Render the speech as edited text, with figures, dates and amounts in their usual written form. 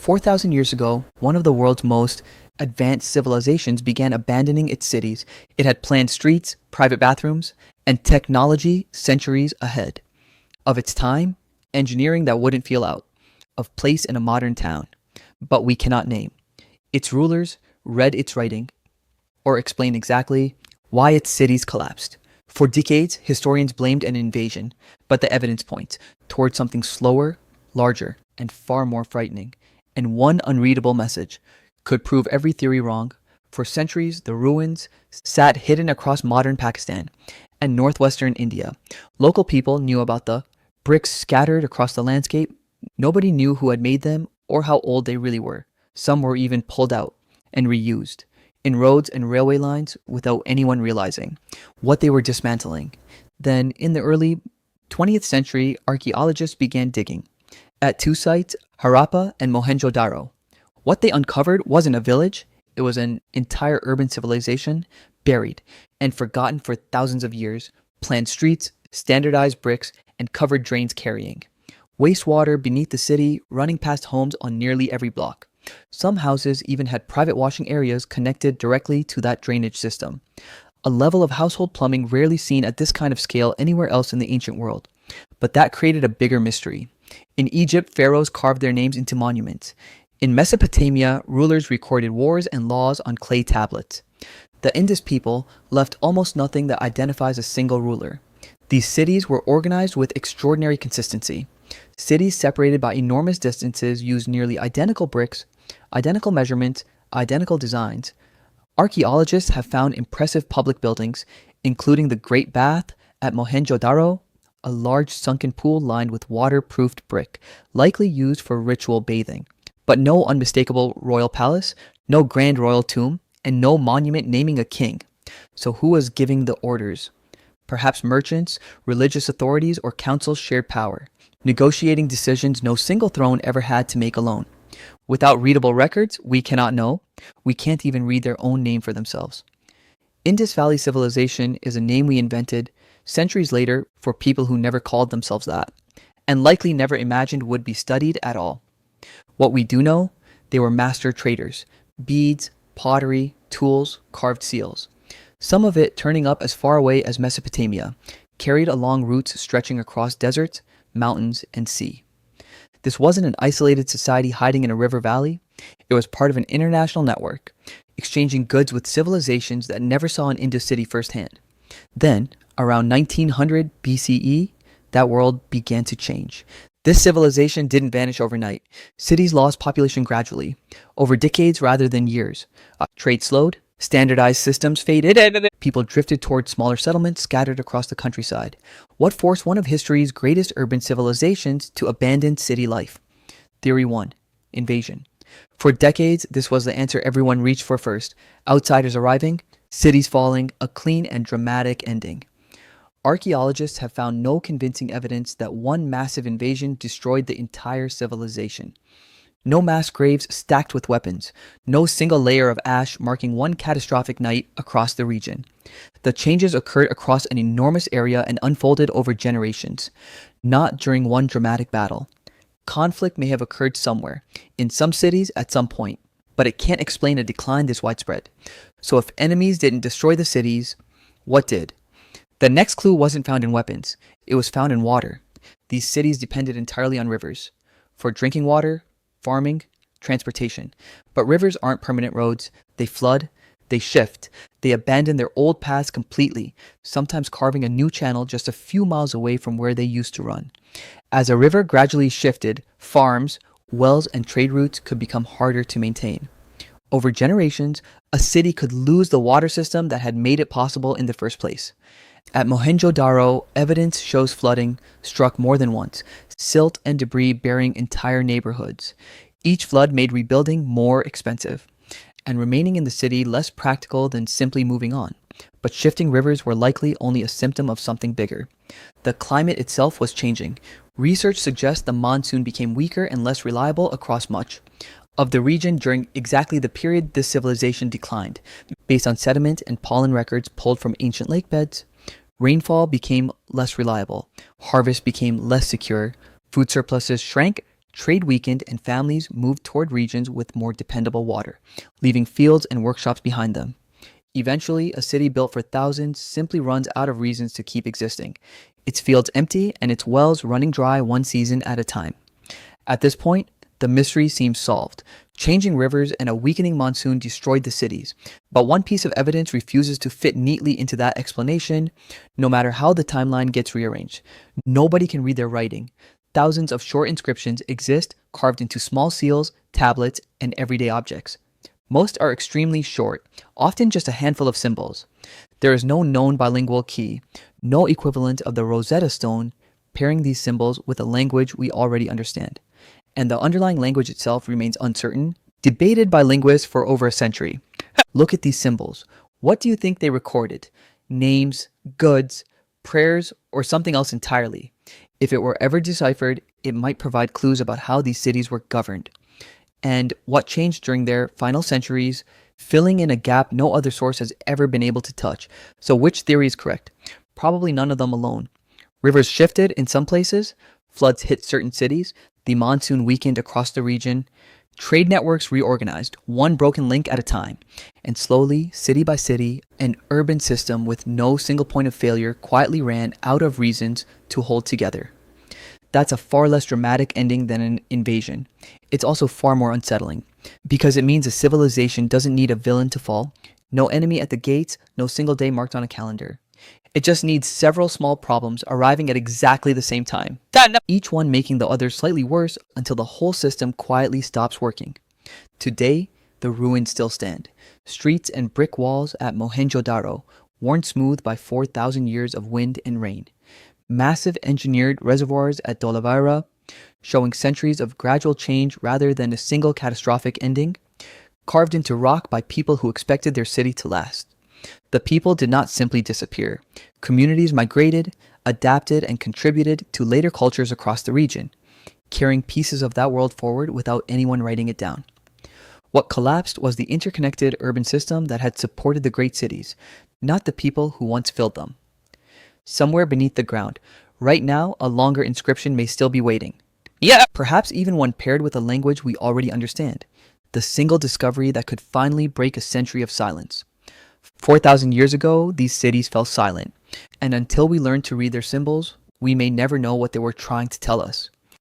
4,000 years ago, one of the world's most advanced civilizations began abandoning its cities. It had planned streets, private bathrooms, and technology centuries ahead of its time, engineering that wouldn't feel out of place in a modern town, but we cannot name. Its rulers read its writing or explain exactly why its cities collapsed. For decades, historians blamed an invasion, but the evidence points towards something slower, larger, and far more frightening. And one unreadable message could prove every theory wrong. For centuries, the ruins sat hidden across modern Pakistan and northwestern India. Local people knew about the bricks scattered across the landscape. Nobody knew who had made them or how old they really were. Some were even pulled out and reused in roads and railway lines without anyone realizing what they were dismantling. Then, in the early 20th century, archaeologists began digging at two sites, Harappa and Mohenjo-daro. What they uncovered wasn't a village, it was an entire urban civilization buried and forgotten for thousands of years. Planned streets, standardized bricks, and covered drains carrying wastewater beneath the city, running past homes on nearly every block. Some houses even had private washing areas connected directly to that drainage system, a level of household plumbing rarely seen at this kind of scale anywhere else in the ancient world. But that created a bigger mystery. In Egypt, pharaohs carved their names into monuments. In Mesopotamia, rulers recorded wars and laws on clay tablets. The Indus people left almost nothing that identifies a single ruler. These cities were organized with extraordinary consistency. Cities separated by enormous distances used nearly identical bricks, identical measurements, identical designs. Archaeologists have found impressive public buildings, including the Great Bath at Mohenjo-daro, a large sunken pool lined with waterproofed brick, likely used for ritual bathing. But no unmistakable royal palace, no grand royal tomb, and no monument naming a king. So who was giving the orders? Perhaps merchants, religious authorities, or councils shared power, negotiating decisions no single throne ever had to make alone. Without readable records, we cannot know. We can't even read their own name for themselves. Indus Valley Civilization is a name we invented centuries later for people who never called themselves that, and likely never imagined would be studied at all. What we do know, they were master traders, beads, pottery, tools, carved seals. Some of it turning up as far away as Mesopotamia, carried along routes stretching across deserts, mountains, and sea. This wasn't an isolated society hiding in a river valley. It was part of an international network, exchanging goods with civilizations that never saw an Indus city firsthand. Then, around 1900 BCE, that world began to change. This civilization didn't vanish overnight. Cities lost population gradually, over decades rather than years. Trade slowed, standardized systems faded, and people drifted toward smaller settlements scattered across the countryside. What forced one of history's greatest urban civilizations to abandon city life? Theory 1. Invasion. For decades, this was the answer everyone reached for first. Outsiders arriving, cities falling, a clean and dramatic ending. Archaeologists have found no convincing evidence that one massive invasion destroyed the entire civilization. No mass graves stacked with weapons, no single layer of ash marking one catastrophic night across the region. The changes occurred across an enormous area and unfolded over generations, not during one dramatic battle. Conflict may have occurred somewhere, in some cities at some point, but it can't explain a decline this widespread. So if enemies didn't destroy the cities, what did? The next clue wasn't found in weapons, it was found in water. These cities depended entirely on rivers for drinking water, farming, transportation. But rivers aren't permanent roads. They flood, they shift, they abandon their old paths completely, sometimes carving a new channel just a few miles away from where they used to run. As a river gradually shifted, farms, wells, and trade routes could become harder to maintain. Over generations, a city could lose the water system that had made it possible in the first place. At Mohenjo-daro, evidence shows flooding struck more than once, silt and debris burying entire neighborhoods. Each flood made rebuilding more expensive, and remaining in the city less practical than simply moving on. But shifting rivers were likely only a symptom of something bigger. The climate itself was changing. Research suggests the monsoon became weaker and less reliable across much of the region during exactly the period this civilization declined, based on sediment and pollen records pulled from ancient lake beds. Rainfall became less reliable, harvest became less secure, food surpluses shrank, Trade weakened and families moved toward regions with more dependable water, leaving fields and workshops behind them. Eventually, a city built for thousands simply runs out of reasons to keep existing. Its fields empty and its wells running dry one season at a time. At this point, the mystery seems solved. Changing rivers and a weakening monsoon destroyed the cities, but one piece of evidence refuses to fit neatly into that explanation, no matter how the timeline gets rearranged. Nobody can read their writing. Thousands of short inscriptions exist, carved into small seals, tablets, and everyday objects. Most are extremely short, often just a handful of symbols. There is no known bilingual key, no equivalent of the Rosetta Stone, pairing these symbols with a language we already understand. And the underlying language itself remains uncertain, debated by linguists for over a century. Look at these symbols. What do you think they recorded? Names, goods, prayers, or something else entirely? If it were ever deciphered, it might provide clues about how these cities were governed and what changed during their final centuries, filling in a gap no other source has ever been able to touch. So which theory is correct? Probably none of them alone. Rivers shifted in some places, floods hit certain cities, the monsoon weakened across the region, trade networks reorganized, one broken link at a time, and slowly, city by city, an urban system with no single point of failure quietly ran out of reasons to hold together. That's a far less dramatic ending than an invasion. It's also far more unsettling, because it means a civilization doesn't need a villain to fall, no enemy at the gates, no single day marked on a calendar. It just needs several small problems arriving at exactly the same time, each one making the other slightly worse until the whole system quietly stops working. Today, the ruins still stand. Streets and brick walls at Mohenjo-daro, worn smooth by 4,000 years of wind and rain. Massive engineered reservoirs at Dolaveira, showing centuries of gradual change rather than a single catastrophic ending, carved into rock by people who expected their city to last. The people did not simply disappear. Communities migrated, adapted, and contributed to later cultures across the region, carrying pieces of that world forward without anyone writing it down. What collapsed was the interconnected urban system that had supported the great cities, not the people who once filled them. Somewhere beneath the ground, right now, a longer inscription may still be waiting. Yeah, perhaps even one paired with a language we already understand. The single discovery that could finally break a century of silence. 4,000 years ago, these cities fell silent, and until we learn to read their symbols, we may never know what they were trying to tell us.